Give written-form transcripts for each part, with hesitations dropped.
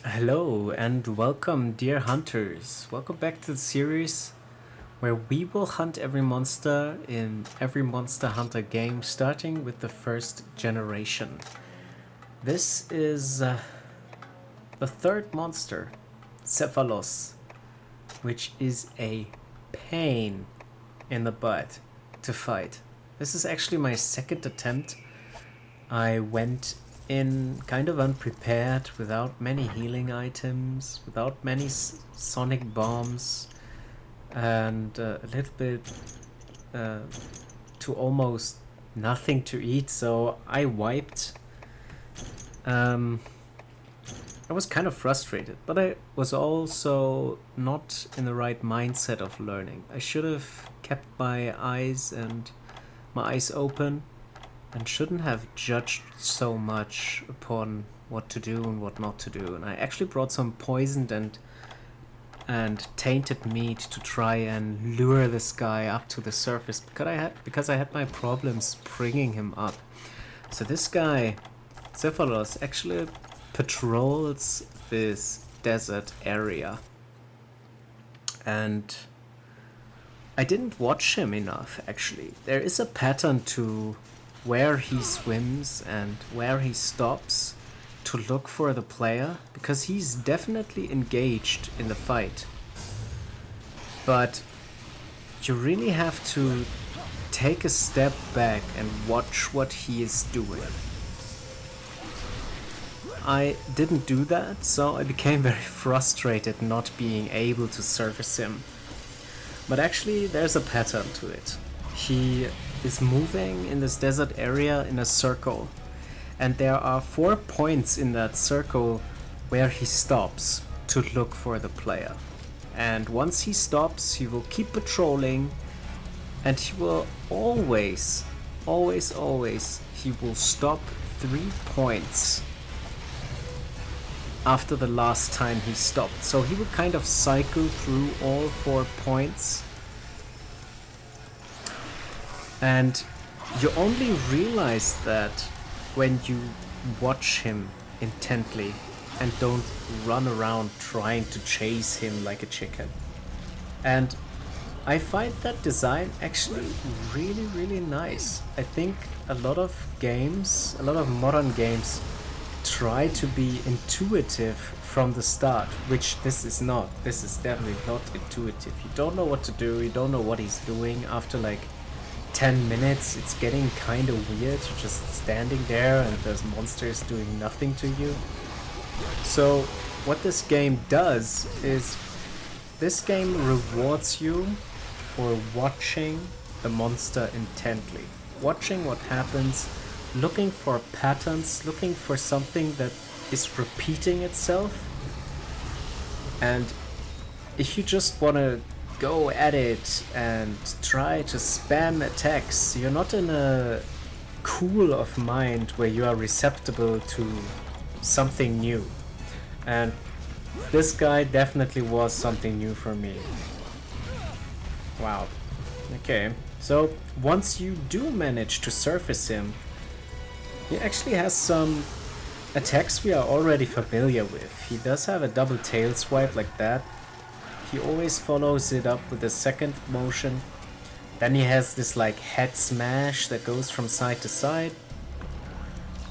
Hello and welcome, dear hunters. Welcome back to the series where we will hunt every monster in every Monster Hunter game, starting with the first generation. This is the third monster, Cephalos, which is a pain in the butt to fight. This is actually my second attempt. I went in kind of unprepared, without many healing items, without many sonic bombs, and a little bit to almost nothing to eat, so I wiped. I was kind of frustrated, but I was also not in the right mindset of learning. I should have kept my eyes open and shouldn't have judged so much upon what to do and what not to do. And I actually brought some poisoned and tainted meat to try and lure this guy up to the surface because I had my problems bringing him up. So this guy, Cephalos, actually patrols this desert area, and I didn't watch him enough. Actually, there is a pattern to where he swims and where he stops to look for the player, because he's definitely engaged in the fight. But you really have to take a step back and watch what he is doing. I didn't do that, so I became very frustrated not being able to surface him. But actually, there's a pattern to it. He is moving in this desert area in a circle, and there are 4 points in that circle where he stops to look for the player. And once he stops, he will keep patrolling, and he will always, he will stop 3 points after the last time he stopped. So he will kind of cycle through all 4 points. And you only realize that when you watch him intently and don't run around trying to chase him like a chicken. And I find that design actually really nice. I think a lot of modern games try to be intuitive from the start, which this is not. This is definitely not intuitive. You don't know what to do, you don't know what he's doing. After like 10 minutes, it's getting kind of weird. You're just standing there and there's monsters doing nothing to you. So what this game does is this game rewards you for watching the monster intently, watching what happens, looking for patterns, looking for something that is repeating itself. And if you just want to go at it and try to spam attacks, you're not in a cool of mind where you are receptible to something new. And this guy definitely was something new for me. Wow. Okay, so once you do manage to surface him, he actually has some attacks we are already familiar with. He does have a double tail swipe like that. He always follows it up with a second motion. Then he has this like head smash that goes from side to side.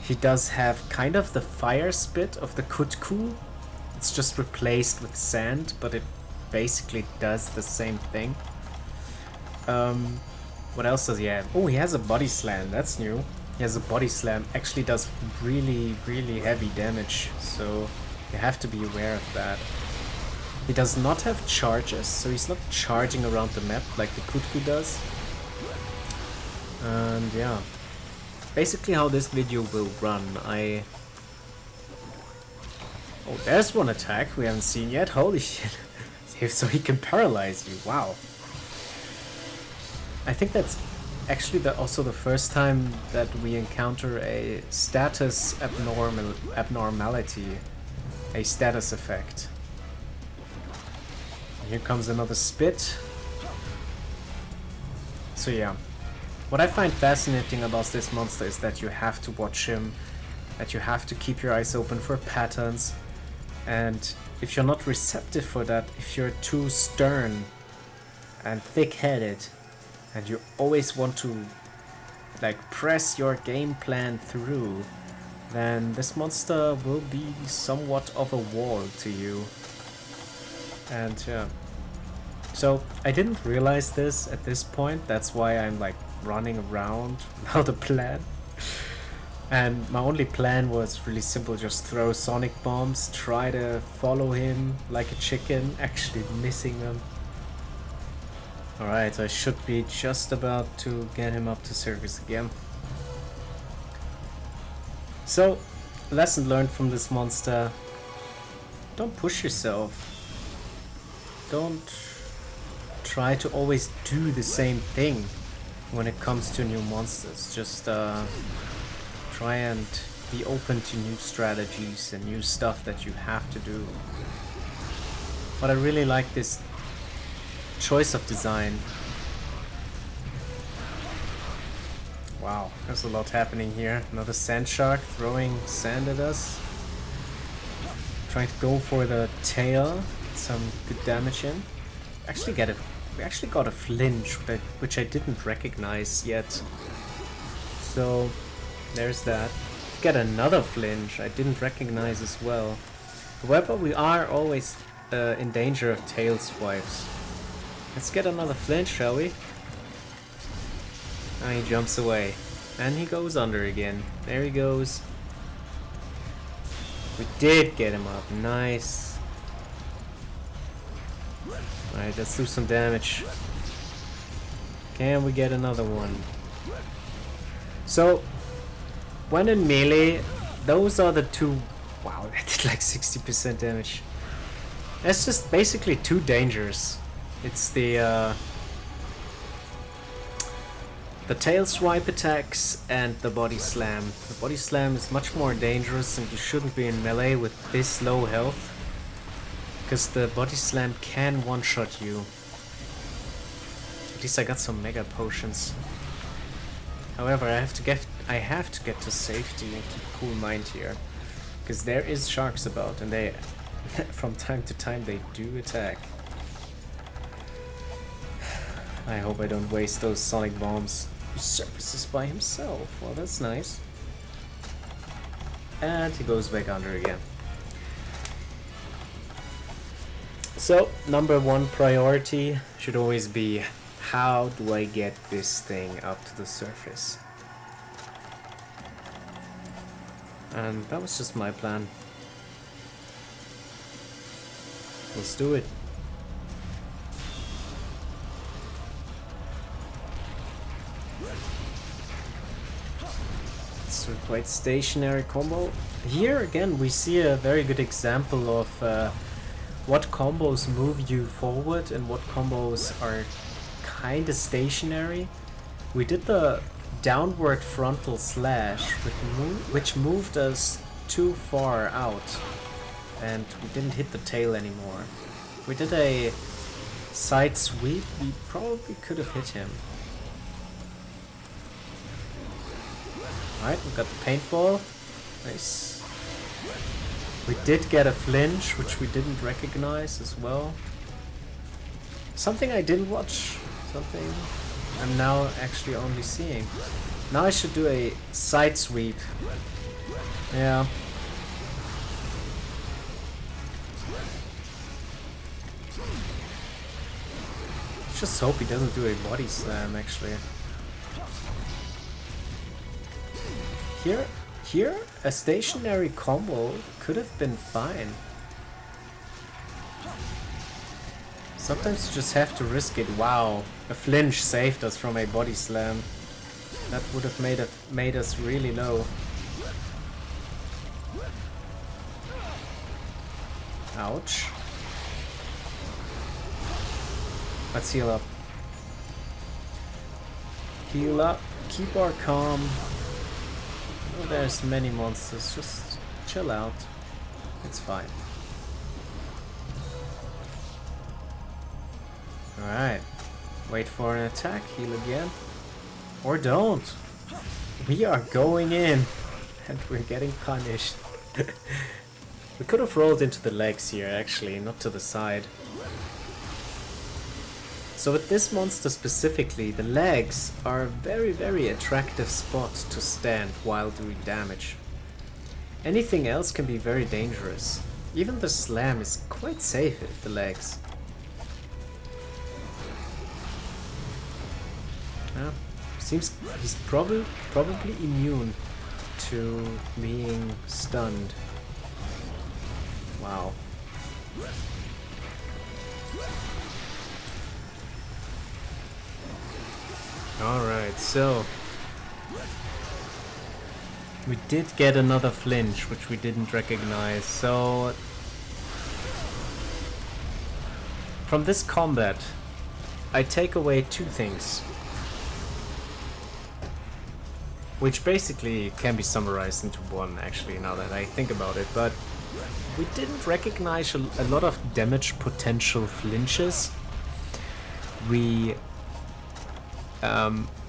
He does have kind of the fire spit of the Kutku. It's just replaced with sand, but it basically does the same thing. What else does he have? Oh, he has a body slam. That's new. He has a body slam. Actually does really heavy damage, so you have to be aware of that. He does not have charges, so he's not charging around the map like the Kutku does. And yeah, basically how this video will run. Oh, there's one attack we haven't seen yet. Holy shit. So he can paralyze you. Wow. I think that's actually also the first time that we encounter a status abnormality, a status effect. Here comes another spit. So yeah, what I find fascinating about this monster is that you have to watch him, that you have to keep your eyes open for patterns, And if you're not receptive for that, if you're too stern and thick-headed, and you always want to like press your game plan through, then this monster will be somewhat of a wall to you. And yeah. So I didn't realize this at this point, that's why I'm like running around without a plan. And my only plan was really simple, just throw sonic bombs, try to follow him like a chicken, actually missing them. Alright, I should be just about to get him up to surface again. So, lesson learned from this monster: don't push yourself. Don't try to always do the same thing when it comes to new monsters. Just try and be open to new strategies and new stuff that you have to do. But I really like this choice of design. Wow, there's a lot happening here. Another sand shark throwing sand at us. Trying to go for the tail, get some good damage in. We actually got a flinch, which I didn't recognize yet. So there's that. Get another flinch I didn't recognize as well. However, we are always in danger of tail swipes. Let's get another flinch, shall we? Ah, he jumps away. And he goes under again. There he goes. We did get him up. Nice. Alright, let's do some damage. Can we get another one? So, when in melee, those are the two... Wow, that did like 60% damage. That's just basically two dangers. It's the tail swipe attacks and the body slam. The body slam is much more dangerous, and you shouldn't be in melee with this low health, because the body slam can one-shot you. At least I got some mega potions. However, I have to get to safety and keep a cool mind here, because there is sharks about, and they from time to time they do attack. I hope I don't waste those sonic bombs. He surfaces by himself. Well, that's nice. And he goes back under again. So, number one priority should always be, how do I get this thing up to the surface? And that was just my plan. Let's do it. It's a quite stationary combo. Here again we see a very good example of what combos move you forward and what combos are kinda stationary. We did the downward frontal slash, which moved us too far out, and we didn't hit the tail anymore. We did a side sweep, we probably could have hit him. Alright, we got the paintball. Nice. We did get a flinch, which we didn't recognize as well. Something I didn't watch. Something I'm now actually only seeing. Now I should do a side sweep. Yeah. Just hope he doesn't do a body slam, actually. Here, a stationary combo could have been fine. Sometimes you just have to risk it. Wow, a flinch saved us from a body slam. That would have made us really low. Ouch. Let's heal up. Heal up, keep our calm. Oh, there's many monsters, just chill out. It's fine. Alright. Wait for an attack, heal again. Or don't! We are going in! And we're getting punished. We could have rolled into the legs here, actually, not to the side. So with this monster specifically, the legs are a very, very attractive spot to stand while doing damage. Anything else can be very dangerous. Even the slam is quite safe at the legs. Seems he's probably immune to being stunned. Wow. Alright, so we did get another flinch, which we didn't recognize. So from this combat, I take away two things, which basically can be summarized into one, actually, now that I think about it. But we didn't recognize a lot of damage potential flinches. We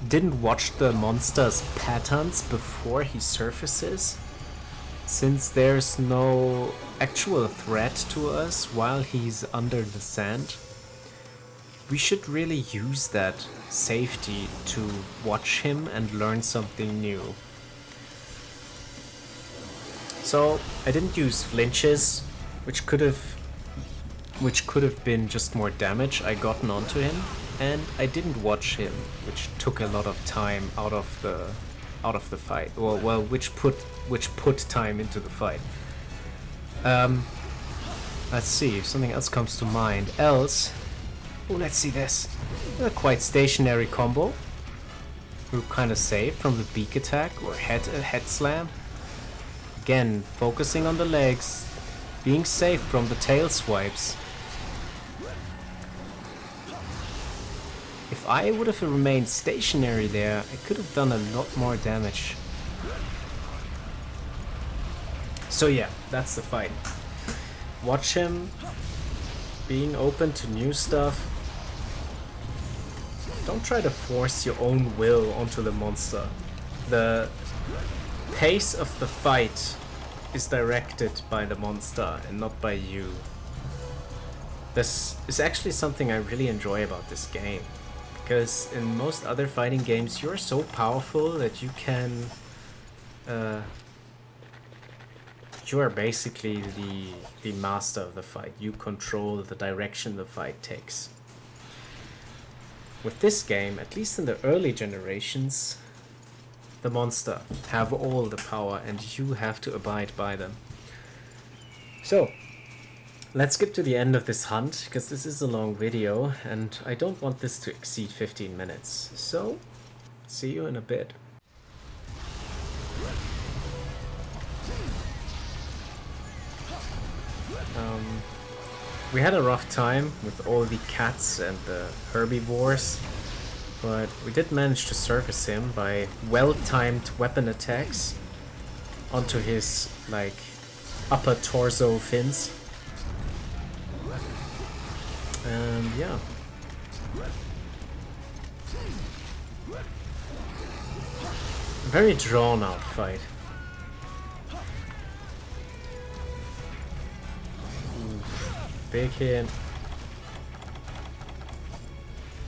didn't watch the monster's patterns before he surfaces, since there's no actual threat to us while he's under the sand. We should really use that safety to watch him and learn something new. So I didn't use flinches, which could have been just more damage I gotten onto him, and I didn't watch him, which took a lot of time out of the fight. Well, which put time into the fight. Let's see if something else comes to mind. Else, let's see this. A quite stationary combo. We're kind of safe from the beak attack or head slam. Again, focusing on the legs, being safe from the tail swipes. If I would have remained stationary there, I could have done a lot more damage. So yeah, that's the fight. Watch him being open to new stuff. Don't try to force your own will onto the monster. The pace of the fight is directed by the monster and not by you. This is actually something I really enjoy about this game, because in most other fighting games you're so powerful that you can you are basically the master of the fight. You control the direction the fight takes. With this game, at least in the early generations, the monster have all the power and you have to abide by them. So, let's skip to the end of this hunt, because this is a long video and I don't want this to exceed 15 minutes. So, see you in a bit. We had a rough time with all the cats and the herbivores, but we did manage to surface him by well-timed weapon attacks onto his, like, upper torso fins. And yeah. Very drawn out fight. Big hit.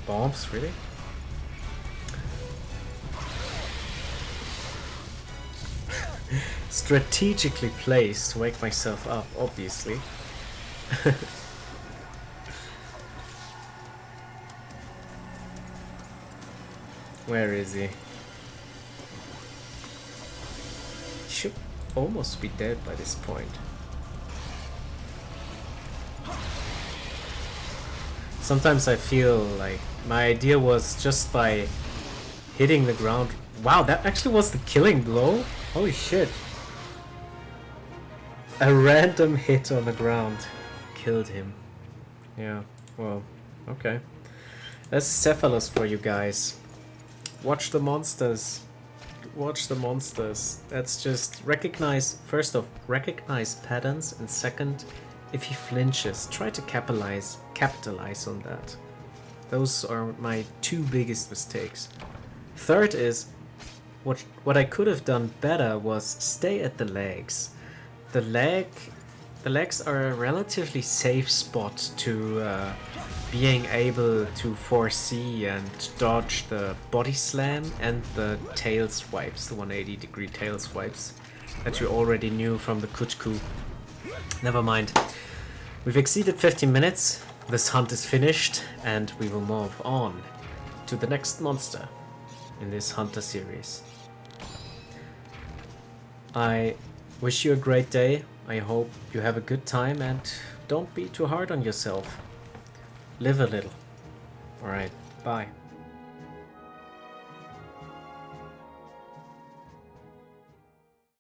Bombs, really? Strategically placed to wake myself up, obviously. Where is he? He should almost be dead by this point. Sometimes I feel like my idea was just by hitting the ground. Wow, that actually was the killing blow? Holy shit. A random hit on the ground killed him. Yeah, well, okay. That's Cephalus for you guys. Watch the monsters. Watch the monsters. That's just recognize, first off, recognize patterns, and second, if he flinches, try to capitalize on that. Those are my two biggest mistakes. Third is, what I could have done better was stay at the legs. The leg the legs are a relatively safe spot to being able to foresee and dodge the body slam and the tail swipes, the 180-degree tail swipes that you already knew from the Kutku. Never mind. We've exceeded 15 minutes, this hunt is finished, and we will move on to the next monster in this Hunter series. I wish you a great day. I hope you have a good time and don't be too hard on yourself. Live a little. Alright, bye.